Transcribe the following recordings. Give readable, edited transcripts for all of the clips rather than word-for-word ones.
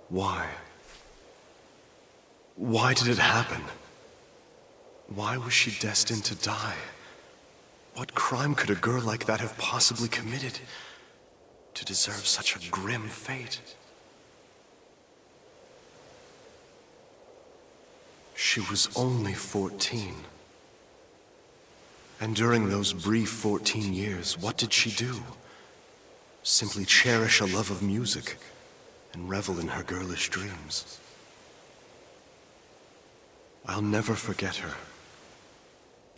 Why? Why did it happen? Why was she destined to die? What crime could a girl like that have possibly committed to deserve such a grim fate? She was only 14. And during those brief 14 years, what did she do? Simply cherish a love of music and revel in her girlish dreams. I'll never forget her.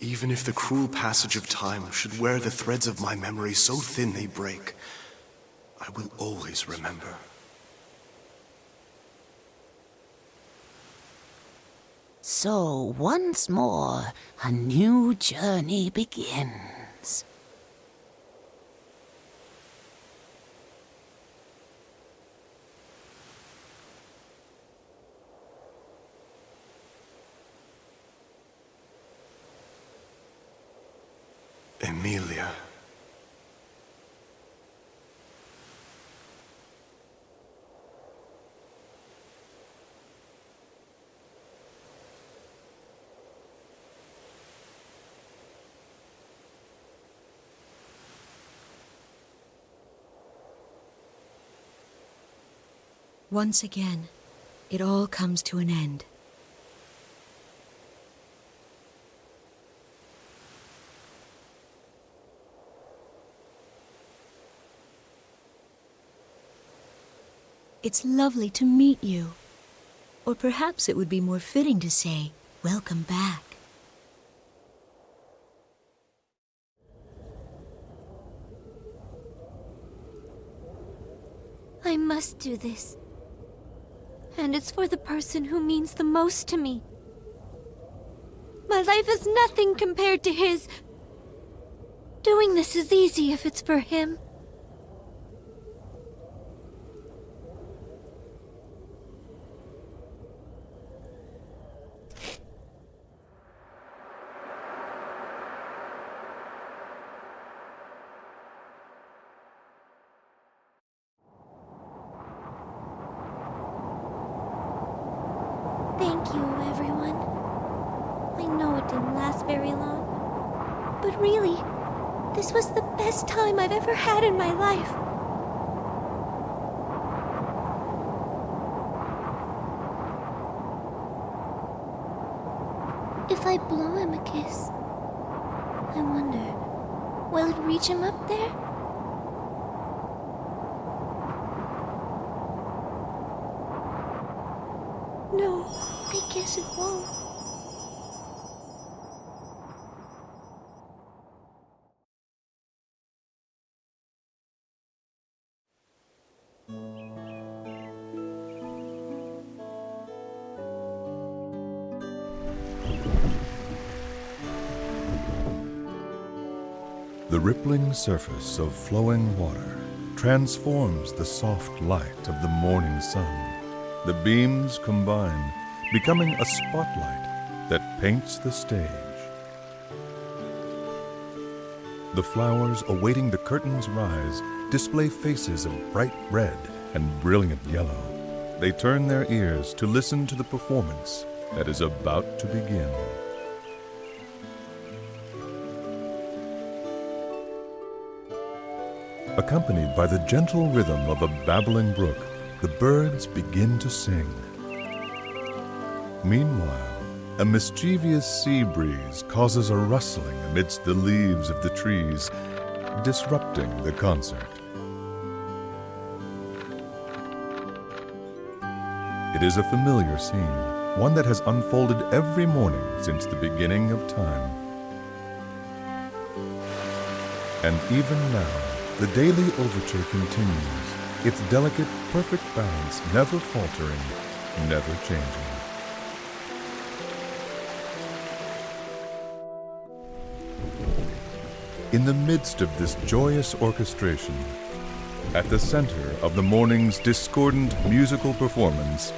Even if the cruel passage of time should wear the threads of my memory so thin they break, I will always remember. So once more, a new journey begins. Emilia. Once again, it all comes to an end. It's lovely to meet you. Or perhaps it would be more fitting to say, welcome back. I must do this. And it's for the person who means the most to me. My life is nothing compared to his. Doing this is easy if it's for him. Thank you, everyone. I know it didn't last very long, but really, this was the best time I've ever had in my life. If I blow him a kiss, I wonder, will it reach him up there? No, I guess it won't. The rippling surface of flowing water transforms the soft light of the morning sun. The beams combine, becoming a spotlight that paints the stage. The flowers awaiting the curtain's rise display faces of bright red and brilliant yellow. They turn their ears to listen to the performance that is about to begin. Accompanied by the gentle rhythm of a babbling brook, the birds begin to sing. Meanwhile, a mischievous sea breeze causes a rustling amidst the leaves of the trees, disrupting the concert. It is a familiar scene, one that has unfolded every morning since the beginning of time. And even now, the daily overture continues, its delicate, perfect balance never faltering, never changing. In the midst of this joyous orchestration, at the center of the morning's discordant musical performance,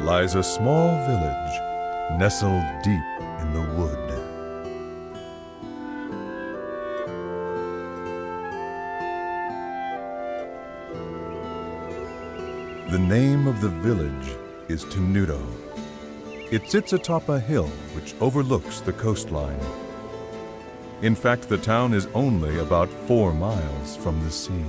lies a small village nestled deep in the wood. The name of the village is Tenuto. It sits atop a hill which overlooks the coastline. In fact, the town is only about 4 miles from the sea.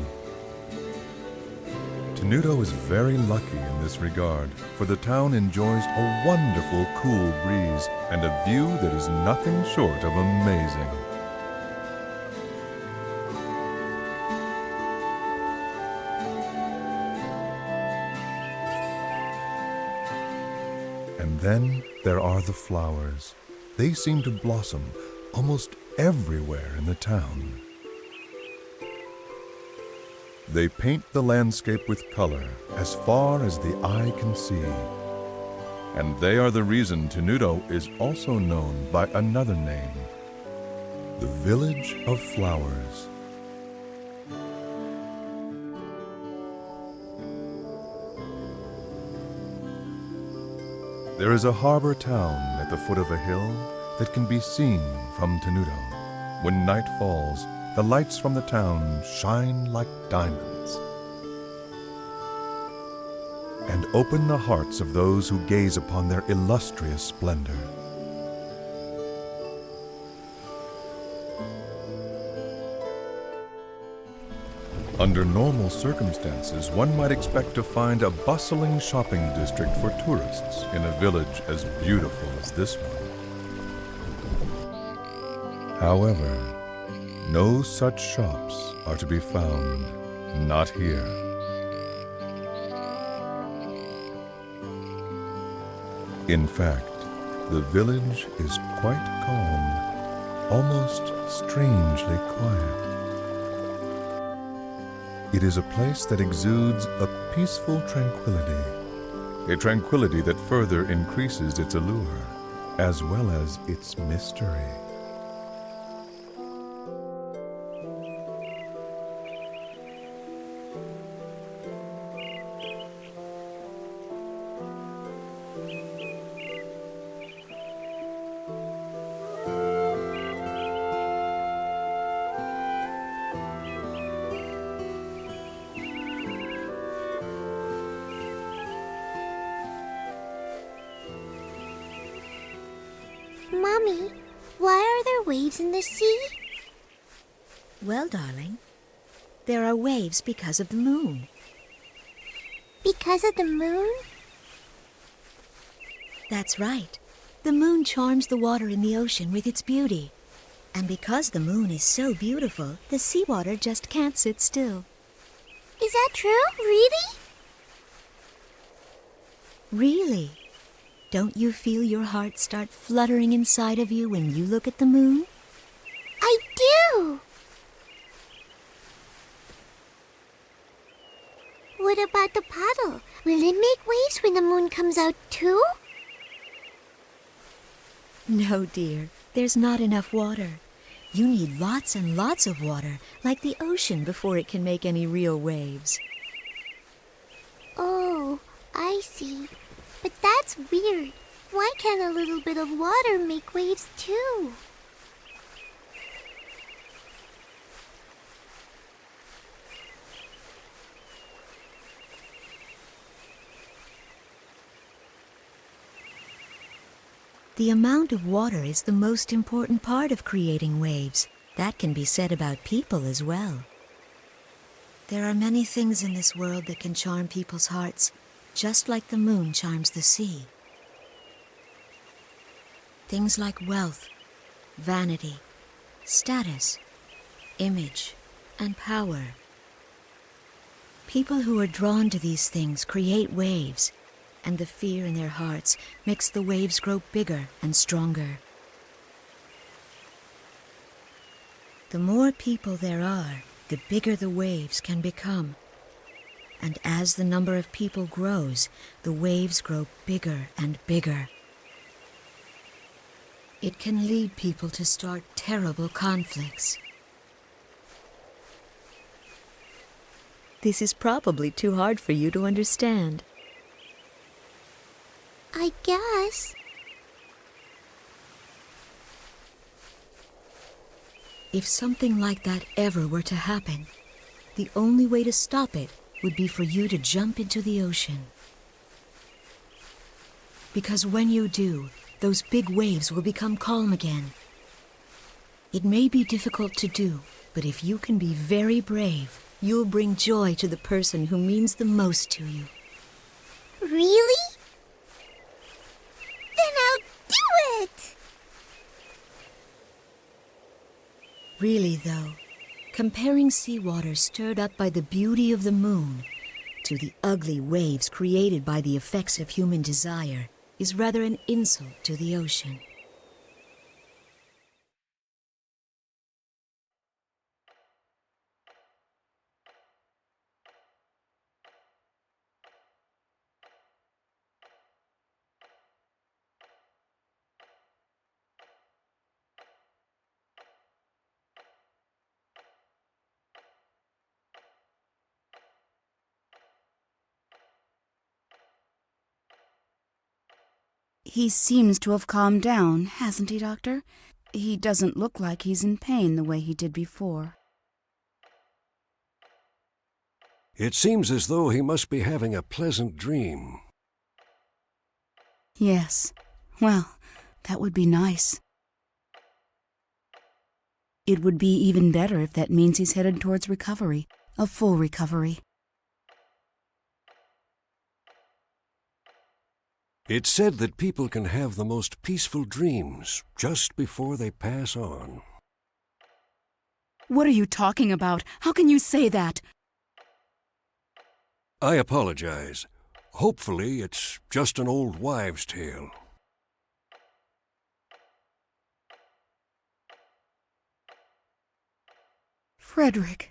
Tenuto is very lucky in this regard, for the town enjoys a wonderful cool breeze and a view that is nothing short of amazing. And then there are the flowers. They seem to blossom almost everywhere in the town. They paint the landscape with color as far as the eye can see. And they are the reason Tenuto is also known by another name, the Village of Flowers. There is a harbor town at the foot of a hill that can be seen from Tenuto. When night falls, the lights from the town shine like diamonds and open the hearts of those who gaze upon their illustrious splendor. Under normal circumstances, one might expect to find a bustling shopping district for tourists in a village as beautiful as this one. However, no such shops are to be found, not here. In fact, the village is quite calm, almost strangely quiet. It is a place that exudes a peaceful tranquility, a tranquility that further increases its allure, as well as its mystery. Mommy, why are there waves in the sea? Well, darling, there are waves because of the moon. Because of the moon? That's right. The moon charms the water in the ocean with its beauty. And because the moon is so beautiful, the seawater just can't sit still. Is that true? Really? Really? Don't you feel your heart start fluttering inside of you when you look at the moon? I do! What about the puddle? Will it make waves when the moon comes out too? No, dear. There's not enough water. You need lots and lots of water, like the ocean, before it can make any real waves. Oh, I see. But that's weird. Why can't a little bit of water make waves too? The amount of water is the most important part of creating waves. That can be said about people as well. There are many things in this world that can charm people's hearts, just like the moon charms the sea. Things like wealth, vanity, status, image, and power. People who are drawn to these things create waves, and the fear in their hearts makes the waves grow bigger and stronger. The more people there are, the bigger the waves can become. And as the number of people grows, the waves grow bigger and bigger. It can lead people to start terrible conflicts. This is probably too hard for you to understand. I guess. If something like that ever were to happen, the only way to stop it would be for you to jump into the ocean. Because when you do, those big waves will become calm again. It may be difficult to do, but if you can be very brave, you'll bring joy to the person who means the most to you. Really? Then I'll do it! Really, though, comparing seawater stirred up by the beauty of the moon to the ugly waves created by the effects of human desire is rather an insult to the ocean. He seems to have calmed down, hasn't he, Doctor? He doesn't look like he's in pain the way he did before. It seems as though he must be having a pleasant dream. Yes. Well, that would be nice. It would be even better if that means he's headed towards recovery, a full recovery. It's said that people can have the most peaceful dreams just before they pass on. What are you talking about? How can you say that? I apologize. Hopefully, it's just an old wives' tale. Frederick.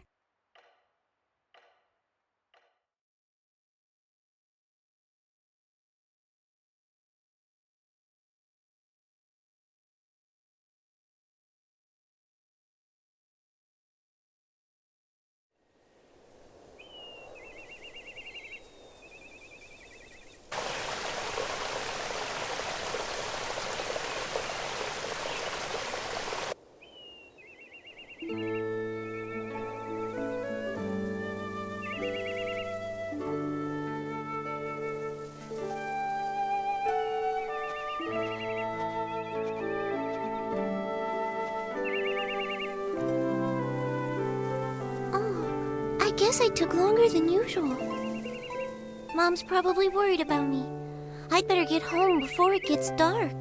I guess I took longer than usual. Mom's probably worried about me. I'd better get home before it gets dark.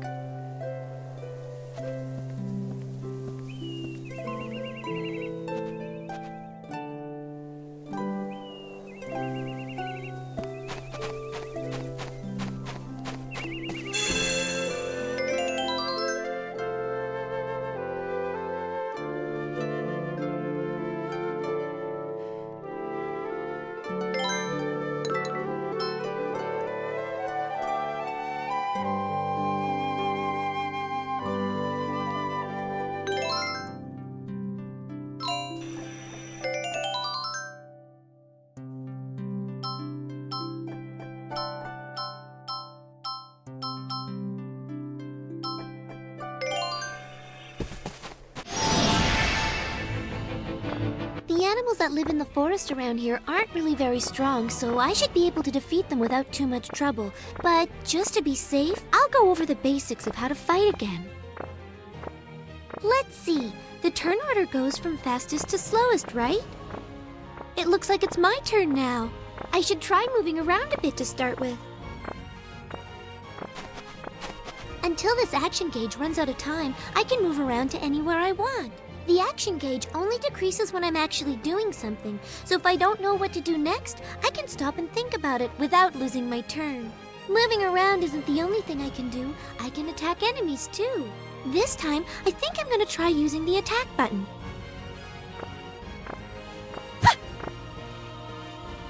The animals that live in the forest around here aren't really very strong, so I should be able to defeat them without too much trouble. But just to be safe, I'll go over the basics of how to fight again. Let's see. The turn order goes from fastest to slowest, right? It looks like it's my turn now. I should try moving around a bit to start with. Until this action gauge runs out of time, I can move around to anywhere I want. The action gauge only decreases when I'm actually doing something, so if I don't know what to do next, I can stop and think about it without losing my turn. Moving around isn't the only thing I can do. I can attack enemies too. This time, I think I'm gonna try using the attack button.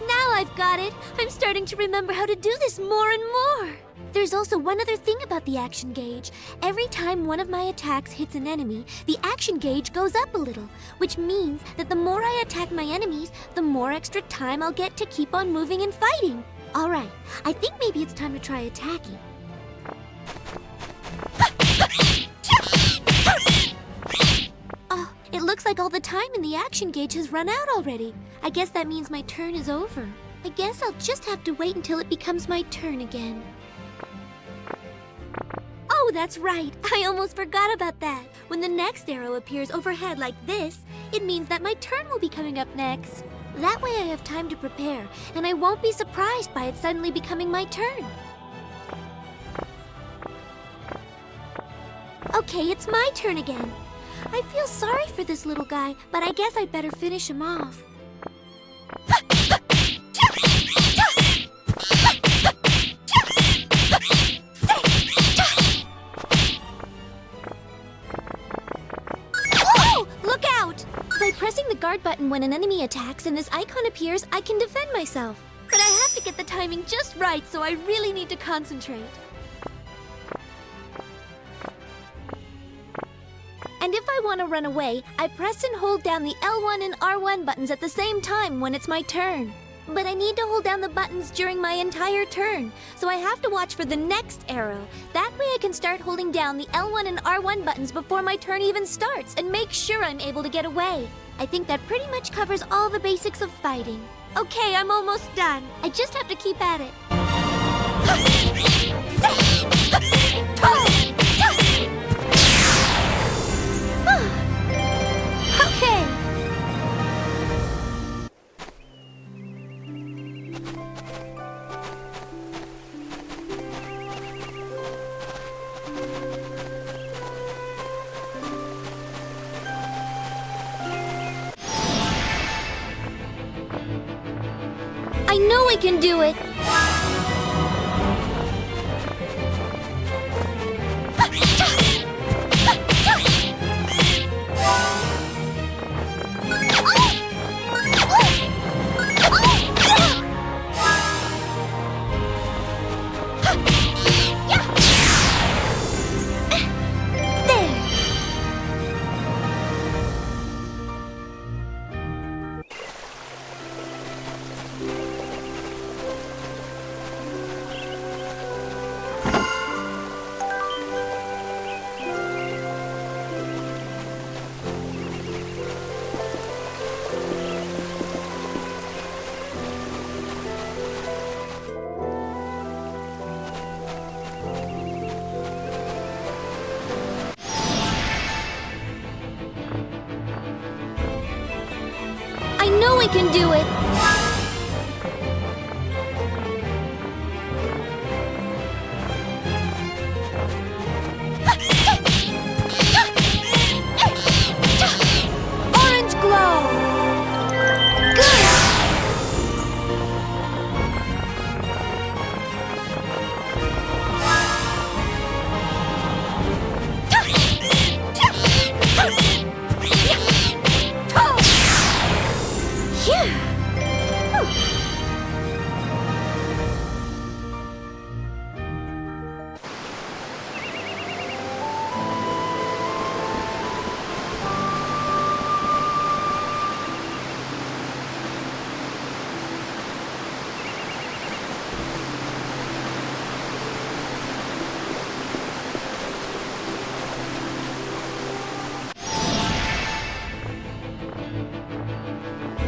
Now I've got it! I'm starting to remember how to do this more and more! There's also one other thing about the action gauge. Every time one of my attacks hits an enemy, the action gauge goes up a little, which means that the more I attack my enemies, the more extra time I'll get to keep on moving and fighting. Alright, I think maybe it's time to try attacking. Oh, it looks like all the time in the action gauge has run out already. I guess that means my turn is over. I guess I'll just have to wait until it becomes my turn again. Oh, that's right. I almost forgot about that. When the next arrow appears overhead like this, it means that my turn will be coming up next. That way I have time to prepare, and I won't be surprised by it suddenly becoming my turn. Okay, it's my turn again. I feel sorry for this little guy, but I guess I'd better finish him off. By pressing the guard button when an enemy attacks and this icon appears, I can defend myself. But I have to get the timing just right, so I really need to concentrate. And if I want to run away, I press and hold down the L1 and R1 buttons at the same time when it's my turn. But I need to hold down the buttons during my entire turn, so I have to watch for the next arrow. That way I can start holding down the L1 and R1 buttons before my turn even starts and make sure I'm able to get away. I think that pretty much covers all the basics of fighting. Okay, I'm almost done. I just have to keep at it. Okay. I know I can do it! I know I can do it! Orange glow! Good!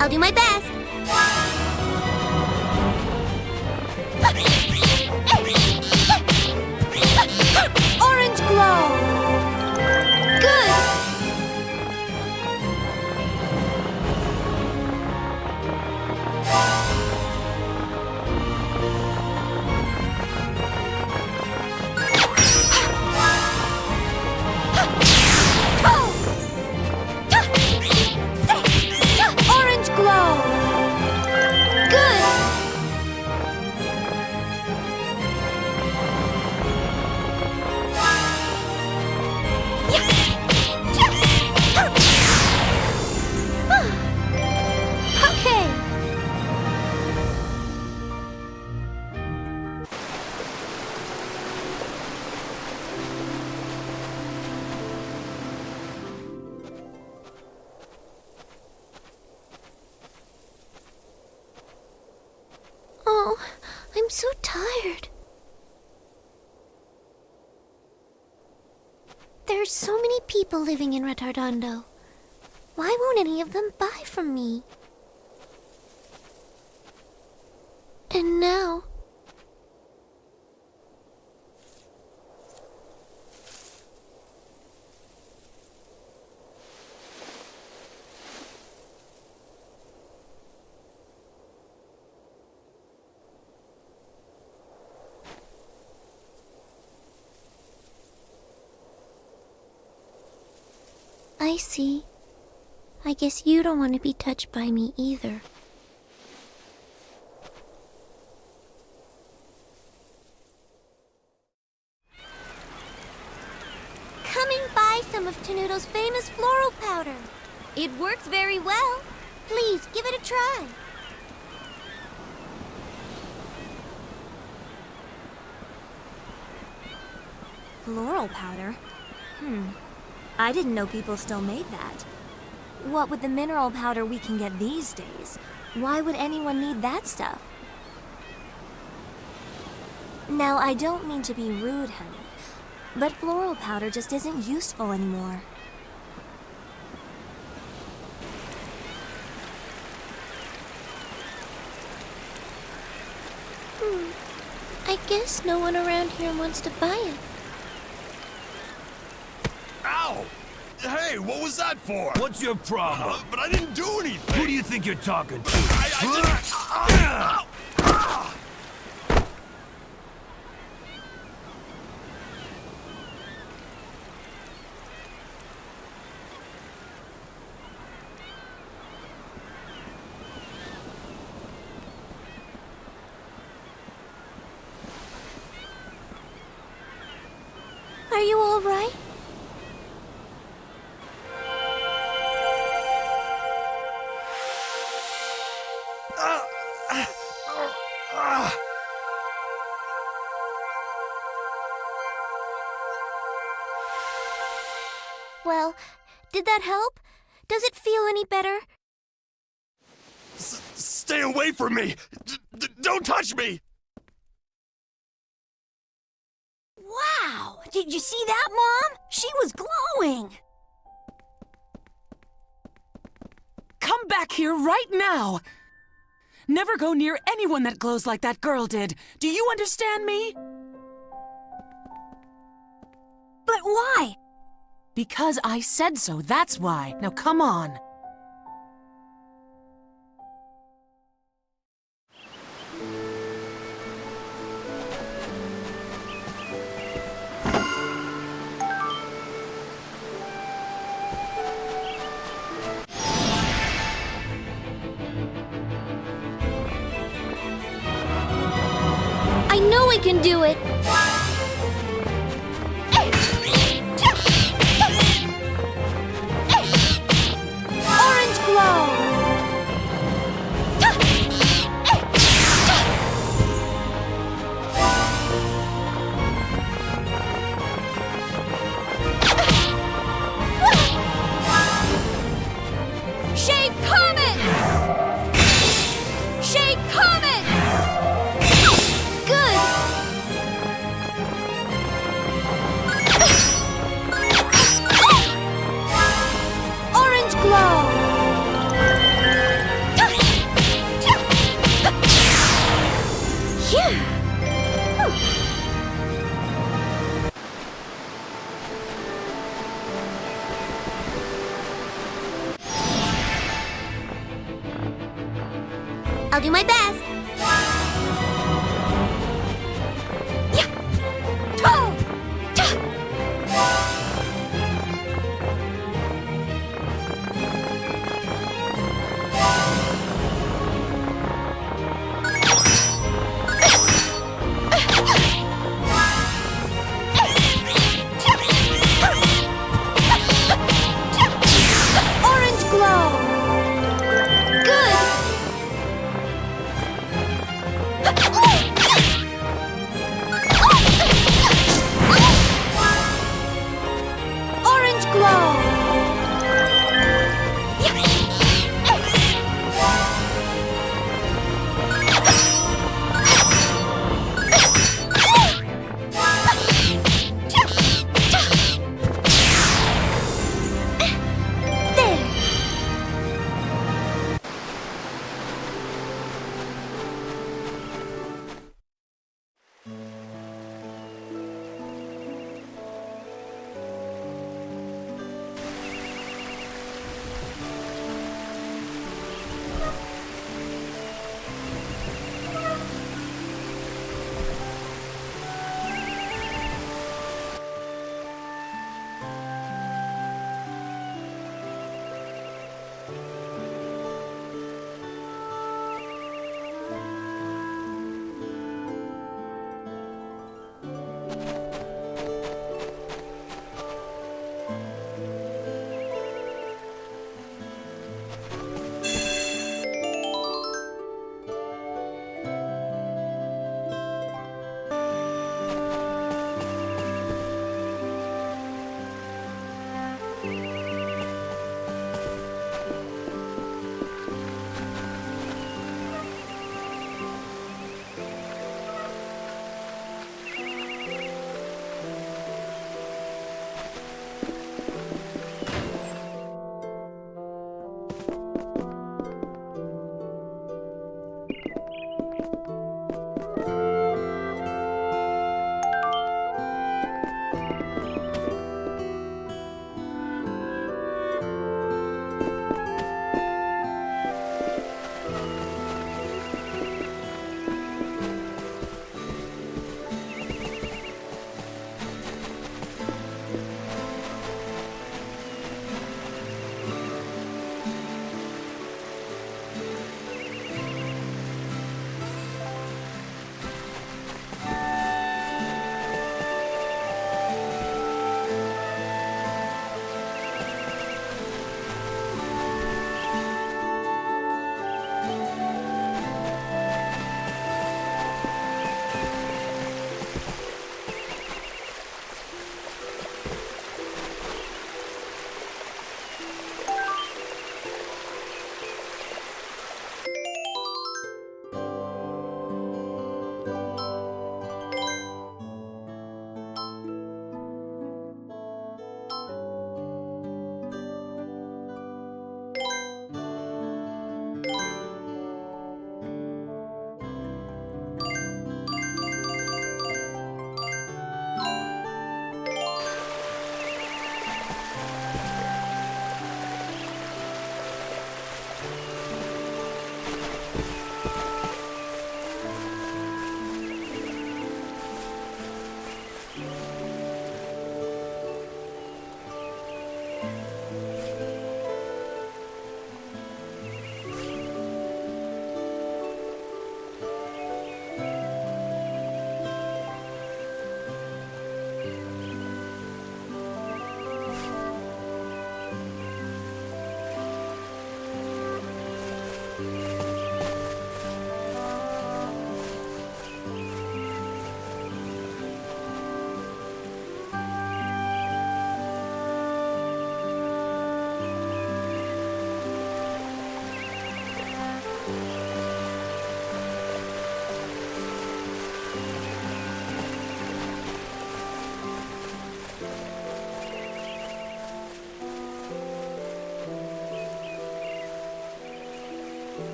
I'll do my best. Orange glow. Good. Orange glow. so tired. There are so many people living in Retardando. Why won't any of them buy from me? And now... I see. I guess you don't want to be touched by me either. Coming by some of Tenuto's famous floral powder. It works very well. Please, give it a try. Floral powder? I didn't know people still made that. What with the mineral powder we can get these days, why would anyone need that stuff? Now, I don't mean to be rude, honey, but floral powder just isn't useful anymore. I guess no one around here wants to buy it. Ow! Hey, what was that for? What's your problem? But I didn't do anything. Who do you think you're talking to? I Are you all right? Well, did that help? Does it feel any better? Stay away from me! Don't touch me! Wow! Did you see that, Mom? She was glowing! Come back here right now! Never go near anyone that glows like that girl did. Do you understand me? But why? Because I said so, that's why. Now come on. I know we can do it! Orange glow! Shade Comet! Shade Comet! Good! Orange glow! Yeah! I'll do my best. Yeah. Oh. Orange glow. Good.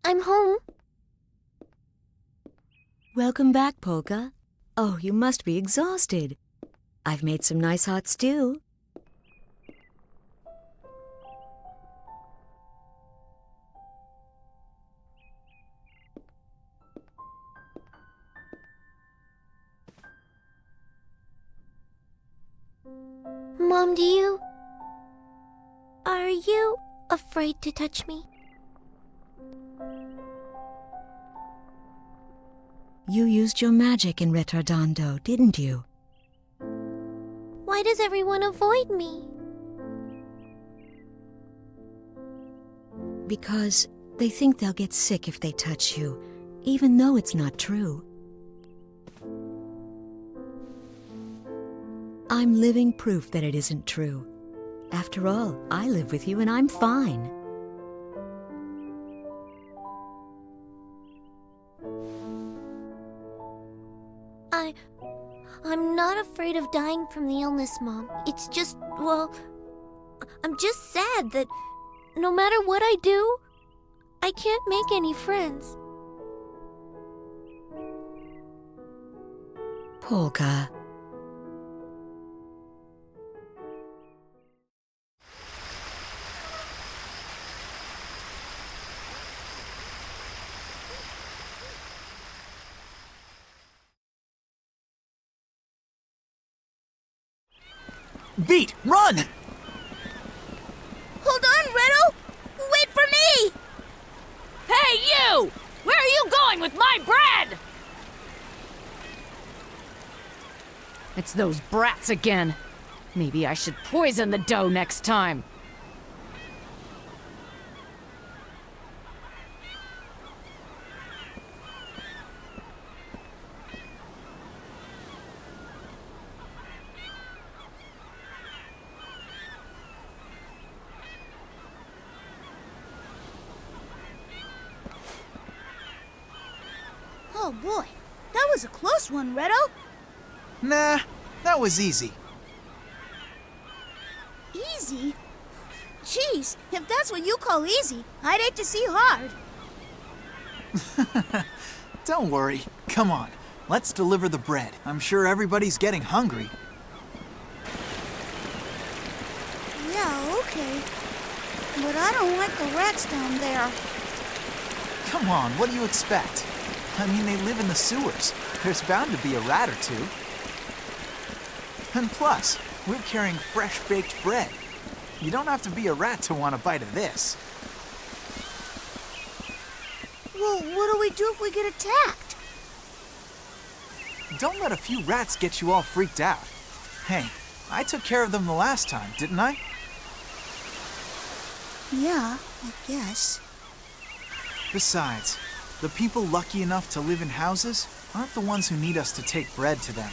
I'm home. Welcome back, Polka. Oh, you must be exhausted. I've made some nice hot stew. Mom, are you afraid to touch me? You used your magic in Retardando, didn't you? Why does everyone avoid me? Because they think they'll get sick if they touch you, even though it's not true. I'm living proof that it isn't true. After all, I live with you and I'm fine. I'm not afraid of dying from the illness, Mom. It's just, well, I'm just sad that no matter what I do, I can't make any friends. Polka. Beat, run! Hold on, Riddle! Wait for me! Hey, you! Where are you going with my bread? It's those brats again. Maybe I should poison the dough next time. Oh boy, that was a close one, Redo. Nah, that was easy. Easy? Jeez, if that's what you call easy, I'd hate to see hard. Don't worry. Come on, let's deliver the bread. I'm sure everybody's getting hungry. Yeah, okay. But I don't like the rats down there. Come on, what do you expect? I mean, they live in the sewers. There's bound to be a rat or two. And plus, we're carrying fresh-baked bread. You don't have to be a rat to want a bite of this. Well, what do we do if we get attacked? Don't let a few rats get you all freaked out. Hey, I took care of them the last time, didn't I? Yeah, I guess. Besides, the people lucky enough to live in houses aren't the ones who need us to take bread to them.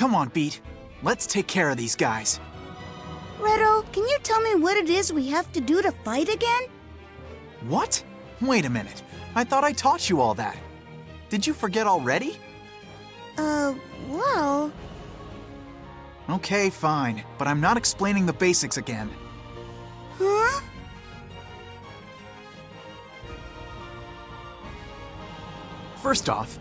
Come on, Beat. Let's take care of these guys. Redo, can you tell me what it is we have to do to fight again? What? Wait a minute. I thought I taught you all that. Did you forget already? Well... Okay, fine. But I'm not explaining the basics again. Huh? First off,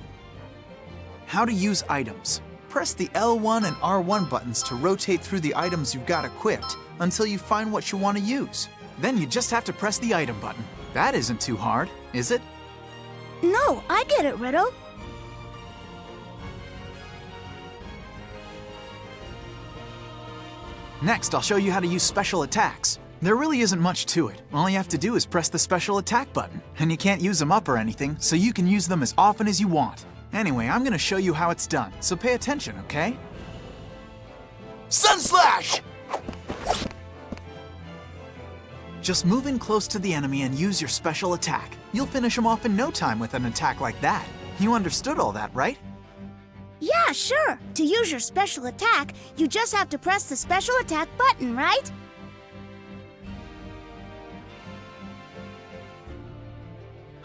how to use items. Press the L1 and R1 buttons to rotate through the items you've got equipped until you find what you want to use. Then you just have to press the item button. That isn't too hard, is it? No, I get it, Redo. Next, I'll show you how to use special attacks. There really isn't much to it. All you have to do is press the special attack button, and you can't use them up or anything, so you can use them as often as you want. Anyway, I'm gonna show you how it's done, so pay attention, okay? Sun Slash! Just move in close to the enemy and use your special attack. You'll finish him off in no time with an attack like that. You understood all that, right? Yeah, sure. To use your special attack, you just have to press the special attack button, right?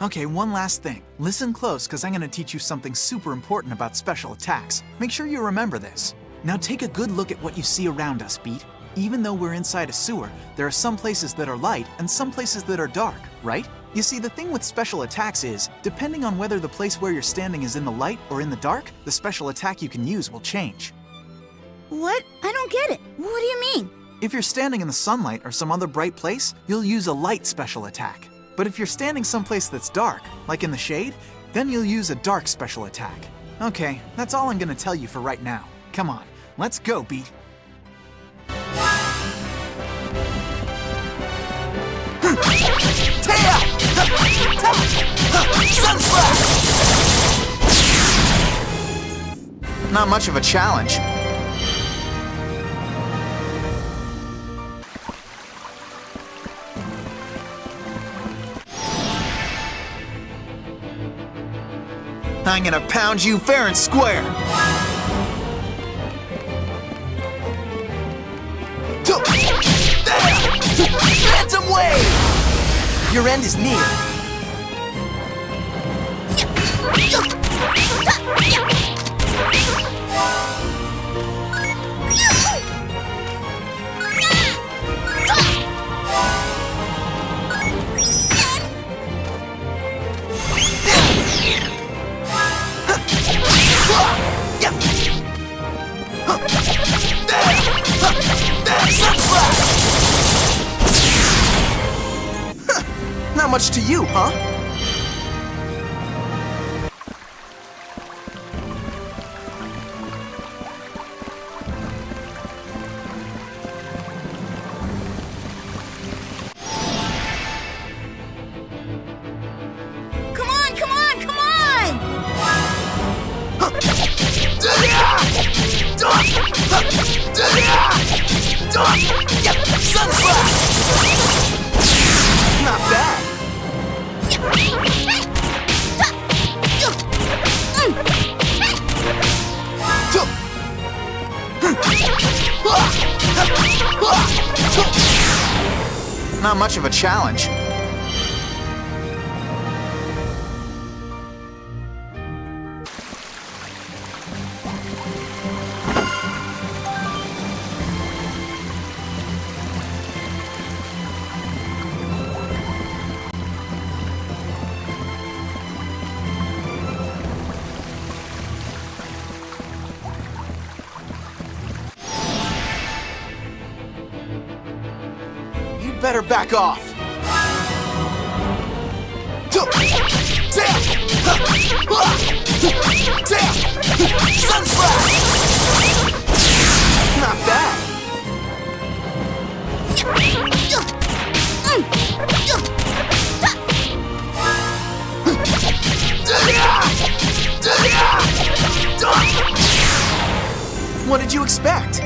Okay, one last thing. Listen close, because I'm going to teach you something super important about special attacks. Make sure you remember this. Now take a good look at what you see around us, Beat. Even though we're inside a sewer, there are some places that are light and some places that are dark, right? You see, the thing with special attacks is, depending on whether the place where you're standing is in the light or in the dark, the special attack you can use will change. What? I don't get it. What do you mean? If you're standing in the sunlight or some other bright place, you'll use a light special attack. But if you're standing someplace that's dark, like in the shade, then you'll use a dark special attack. Okay, that's all I'm gonna tell you for right now. Come on, let's go, Beat. Not much of a challenge. I'm gonna pound you fair and square. Phantom Wave! Your end is near. Not much to you, huh? Come on, come on, come on! Not bad. Not much of a challenge. Better back off. Sunslash! Not bad. What did you expect?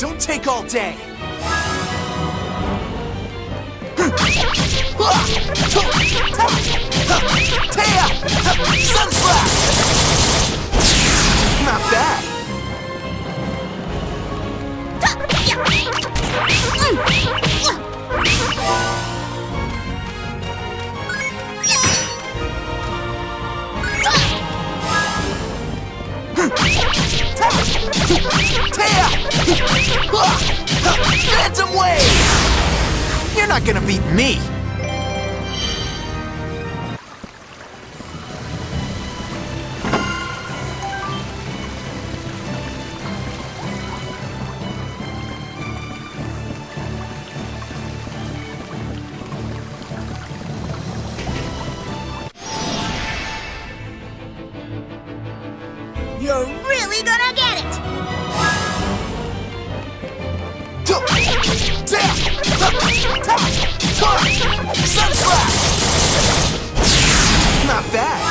Don't take all day. Taya! Sun Slap! Not bad. Taya! Phantom Wave! You're not gonna beat me! You're really gonna get it! Sun Slap! Not bad.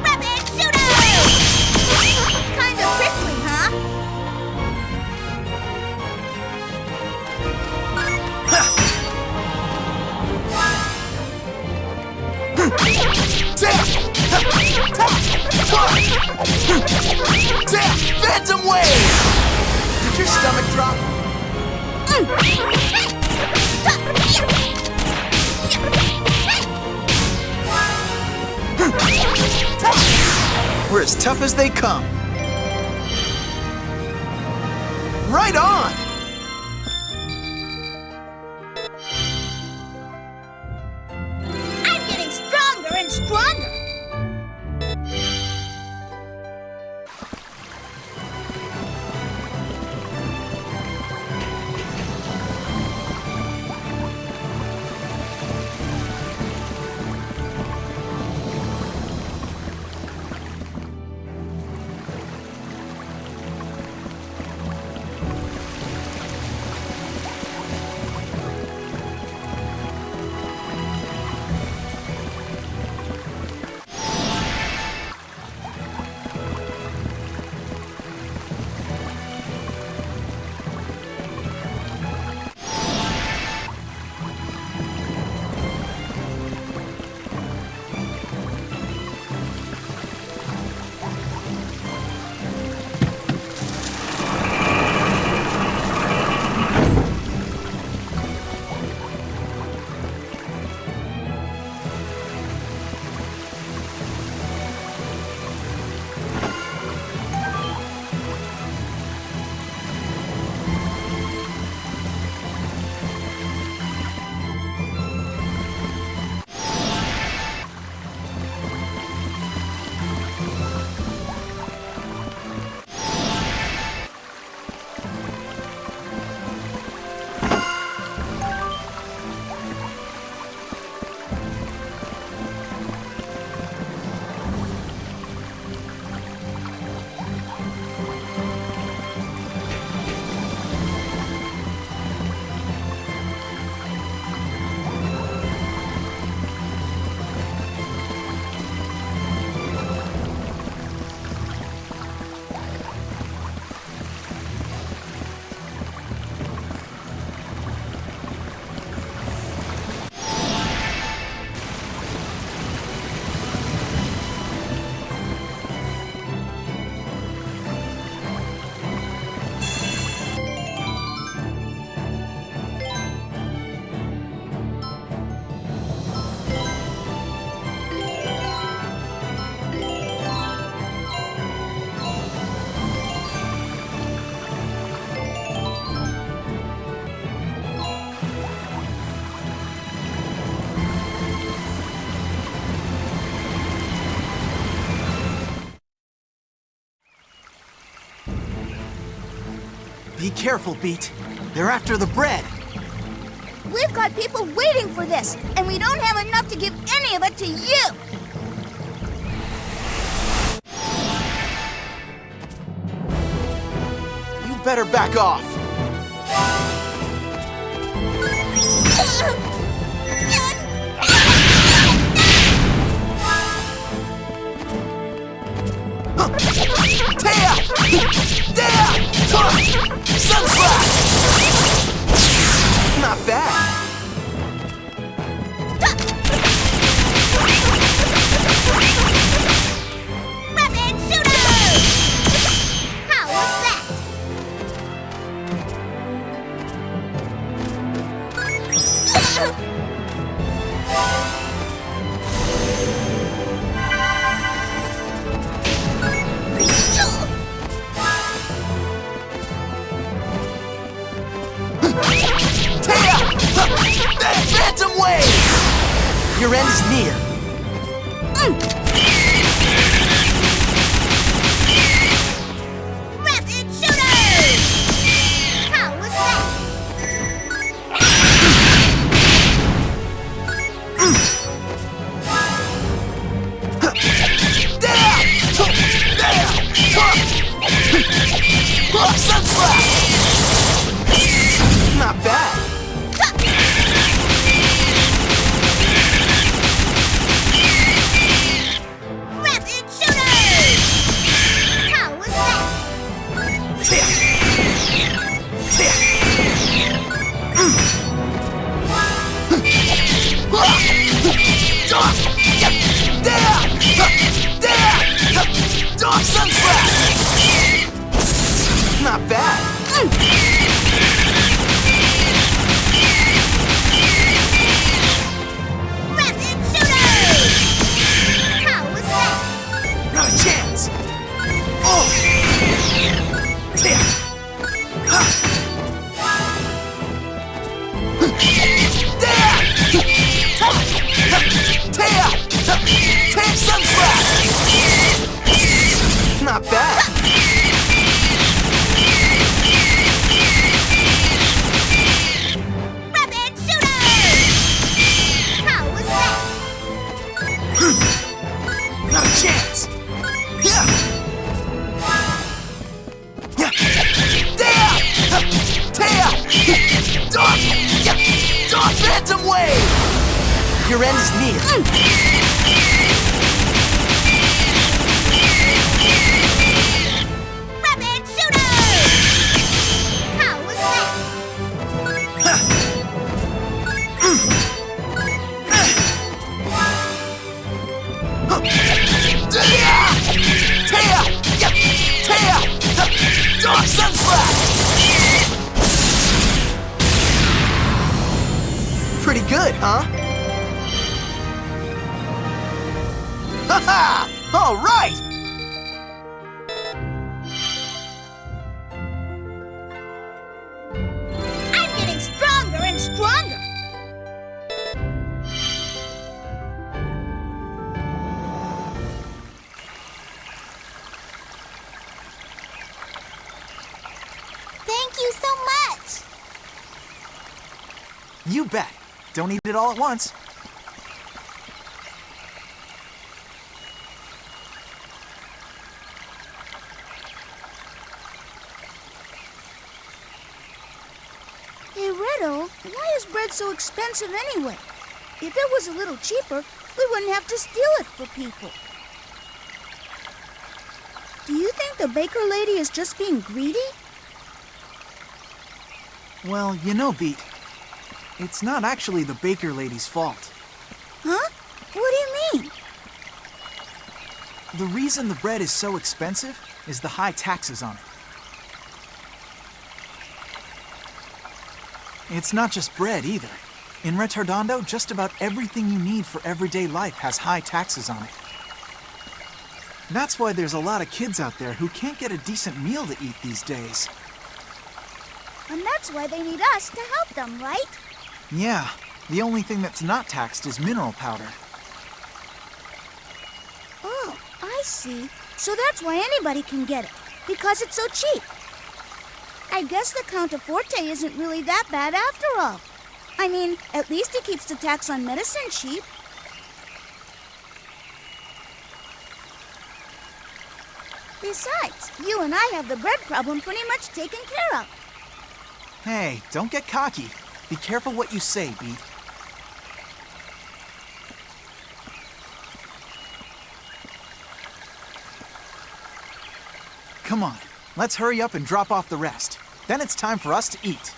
Rapid shooter! Kinda prickly, huh? Phantom Wave! Did your stomach drop? We're as tough as they come. Right on! I'm getting stronger and stronger! Be careful, Beat. They're after the bread. We've got people waiting for this, and we don't have enough to give any of it to you! You better back off. Taya! Taya! Phantom Wave! Your end is near. Rapid shooters! How was that? Sunsplat! Not bad. Rapid shooters! How was that? Sunsplat! Not bad. Rapid shooters! How was that? Not a chance. Oh! Sunsplat! Not bad. Rapid shooters! How was that? Not a chance. Dark Phantom Wave! Your end is near. Rapid shooters! How was that? Dark Sunsplat! Pretty good, huh? Ha-ha! All right! I'm getting stronger and stronger! Thank you so much! You bet. Don't eat it all at once. Hey, Riddle, why is bread so expensive anyway? If it was a little cheaper, we wouldn't have to steal it for people. Do you think the baker lady is just being greedy? Well, you know, Beat, it's not actually the baker lady's fault. Huh? What do you mean? The reason the bread is so expensive is the high taxes on it. It's not just bread either. In Retardondo, just about everything you need for everyday life has high taxes on it. That's why there's a lot of kids out there who can't get a decent meal to eat these days. And that's why they need us to help them, right? Yeah, the only thing that's not taxed is mineral powder. Oh, I see. So that's why anybody can get it, because it's so cheap. I guess the Counterforte isn't really that bad after all. I mean, at least it keeps the tax on medicine cheap. Besides, you and I have the bread problem pretty much taken care of. Hey, don't get cocky. Be careful what you say, Beat. Come on, let's hurry up and drop off the rest. Then it's time for us to eat.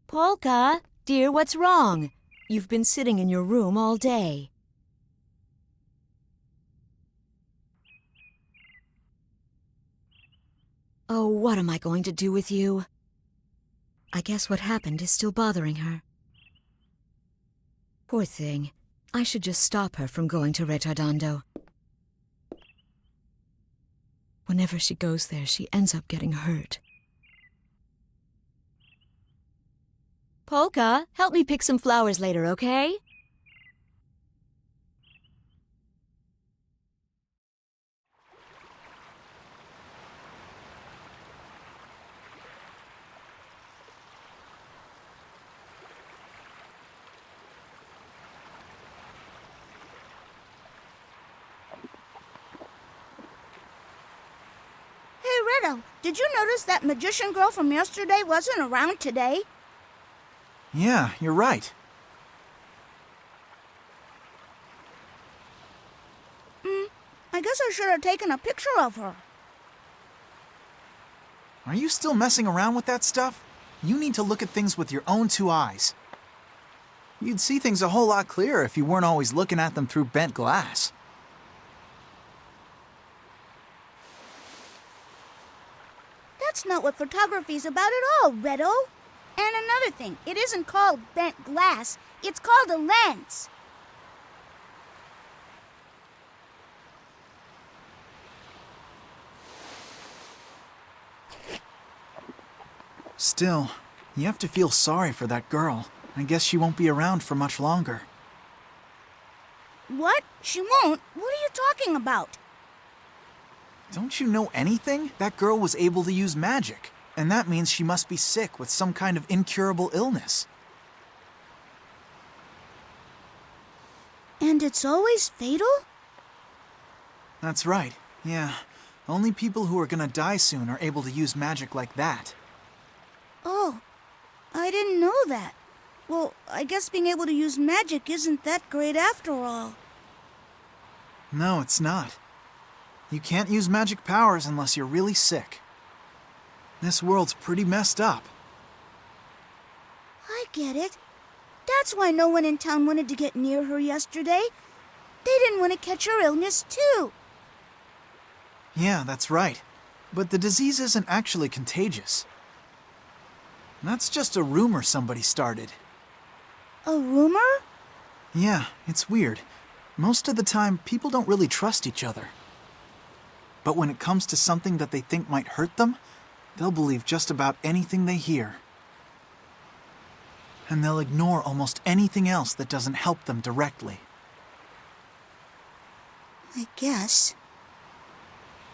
Polka, dear, what's wrong? You've been sitting in your room all day. Oh, what am I going to do with you? I guess what happened is still bothering her. Poor thing. I should just stop her from going to Retardondo. Whenever she goes there, she ends up getting hurt. Polka, help me pick some flowers later, okay? Hey, Riddle, did you notice that magician girl from yesterday wasn't around today? Yeah, you're right. I guess I should have taken a picture of her. Are you still messing around with that stuff? You need to look at things with your own two eyes. You'd see things a whole lot clearer if you weren't always looking at them through bent glass. That's not what photography's about at all, Riddle. And another thing, it isn't called bent glass, it's called a lens. Still, you have to feel sorry for that girl. I guess she won't be around for much longer. What? She won't? What are you talking about? Don't you know anything? That girl was able to use magic, and that means she must be sick with some kind of incurable illness. And it's always fatal? That's right, yeah. Only people who are gonna die soon are able to use magic like that. Oh, I didn't know that. Well, I guess being able to use magic isn't that great after all. No, it's not. You can't use magic powers unless you're really sick. This world's pretty messed up. I get it. That's why no one in town wanted to get near her yesterday. They didn't want to catch her illness, too. Yeah, that's right. But the disease isn't actually contagious. That's just a rumor somebody started. A rumor? Yeah, it's weird. Most of the time, people don't really trust each other. But when it comes to something that they think might hurt them, they'll believe just about anything they hear. And they'll ignore almost anything else that doesn't help them directly. I guess.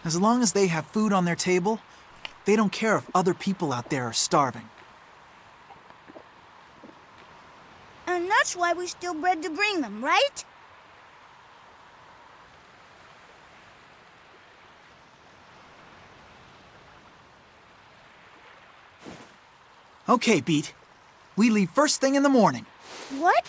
As long as they have food on their table, they don't care if other people out there are starving. And that's why we steal bread to bring them, right? Okay, Beat. We leave first thing in the morning. What?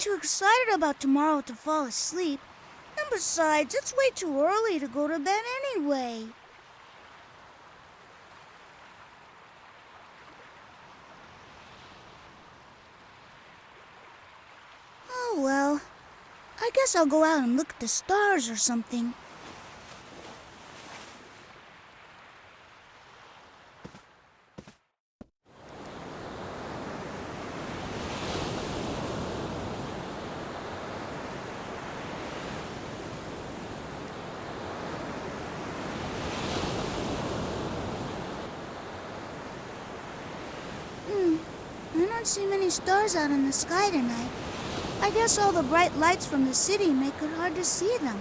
too excited about tomorrow to fall asleep. And besides, it's way too early to go to bed anyway. Oh well, I guess I'll go out and look at the stars or something. I don't see many stars out in the sky tonight. I guess all the bright lights from the city make it hard to see them.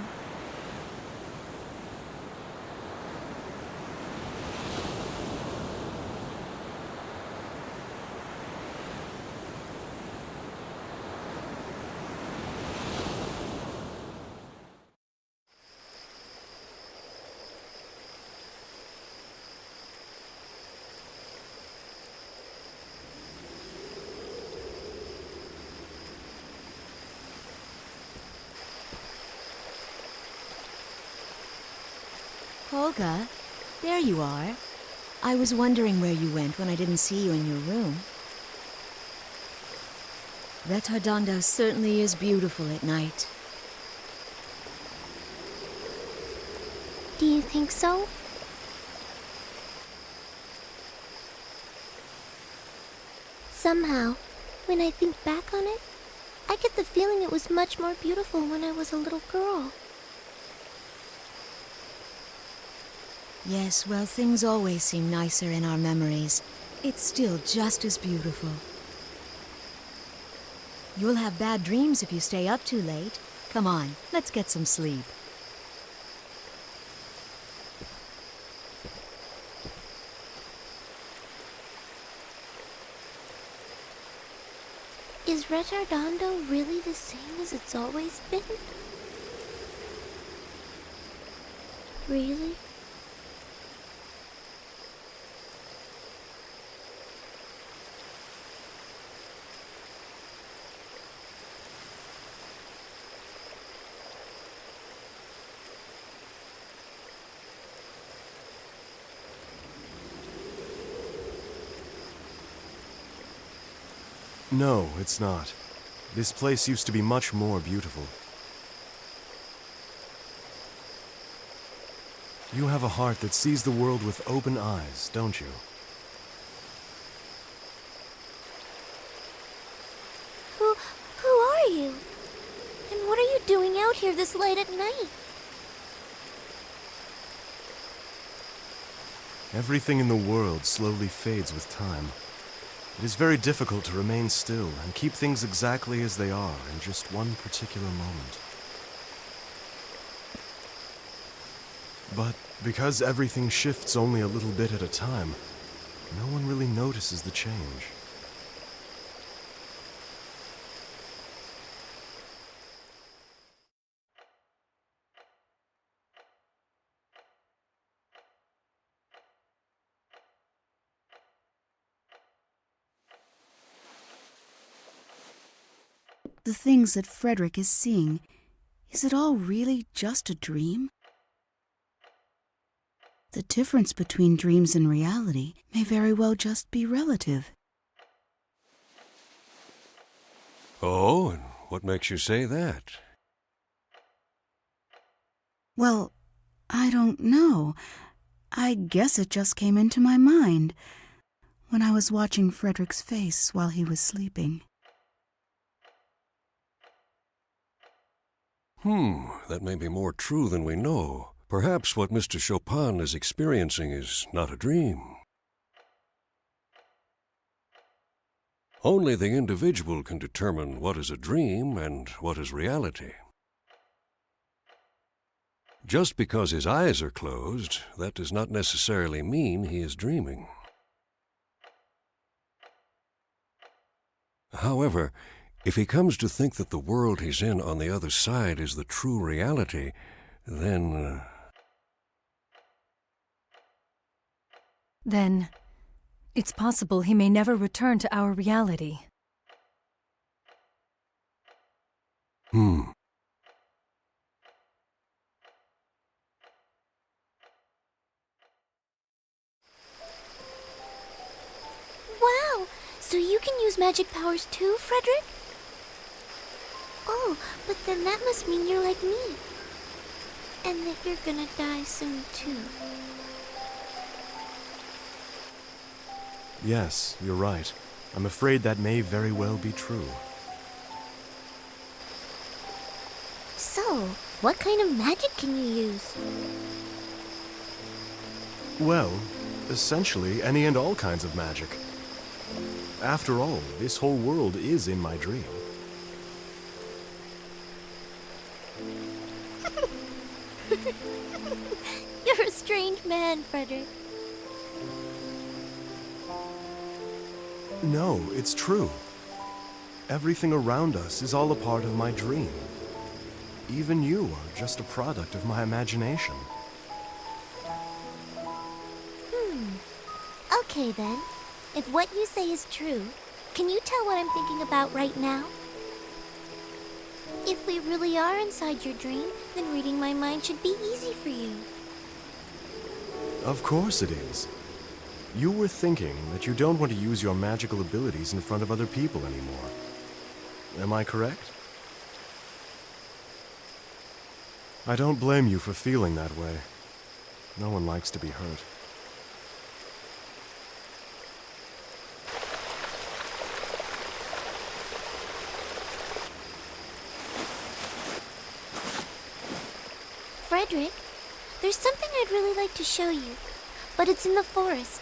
Olga, there you are. I was wondering where you went when I didn't see you in your room. Retardanda certainly is beautiful at night. Do you think so? Somehow, when I think back on it, I get the feeling it was much more beautiful when I was a little girl. Yes, well, things always seem nicer in our memories. It's still just as beautiful. You'll have bad dreams if you stay up too late. Come on, let's get some sleep. Is Retardando really the same as it's always been? Really? No, it's not. This place used to be much more beautiful. You have a heart that sees the world with open eyes, don't you? Who are you? And what are you doing out here this late at night? Everything in the world slowly fades with time. It is very difficult to remain still and keep things exactly as they are in just one particular moment. But because everything shifts only a little bit at a time, no one really notices the change. The things that Frederick is seeing, is it all really just a dream? The difference between dreams and reality may very well just be relative. Oh, and what makes you say that? Well, I don't know. I guess it just came into my mind when I was watching Frederick's face while he was sleeping. That may be more true than we know. Perhaps what Mr. Chopin is experiencing is not a dream. Only the individual can determine what is a dream and what is reality. Just because his eyes are closed, that does not necessarily mean he is dreaming. However, if he comes to think that the world he's in on the other side is the true reality, then... Then, it's possible he may never return to our reality. Wow! So you can use magic powers too, Frederick? Oh, but then that must mean you're like me. And that you're gonna die soon too. Yes, you're right. I'm afraid that may very well be true. So, what kind of magic can you use? Well, essentially any and all kinds of magic. After all, this whole world is in my dream. You're a strange man, Frederick. No, it's true. Everything around us is all a part of my dream. Even you are just a product of my imagination. Okay then. If what you say is true, can you tell what I'm thinking about right now? If we really are inside your dream, then reading my mind should be easy for you. Of course it is. You were thinking that you don't want to use your magical abilities in front of other people anymore. Am I correct? I don't blame you for feeling that way. No one likes to be hurt. Frederick, there's something I'd really like to show you, but it's in the forest.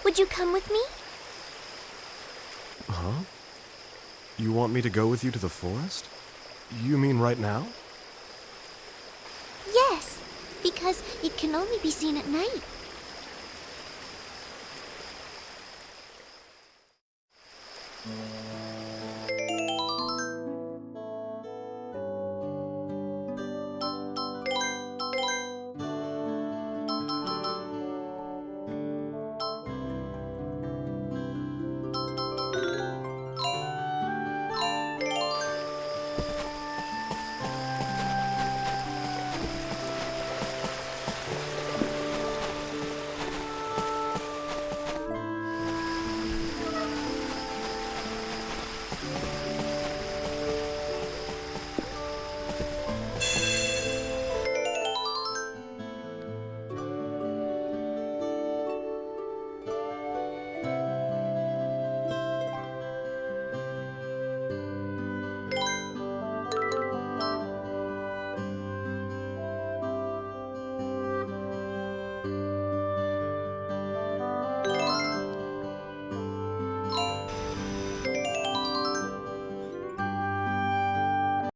Would you come with me? Huh? You want me to go with you to the forest? You mean right now? Yes, because it can only be seen at night.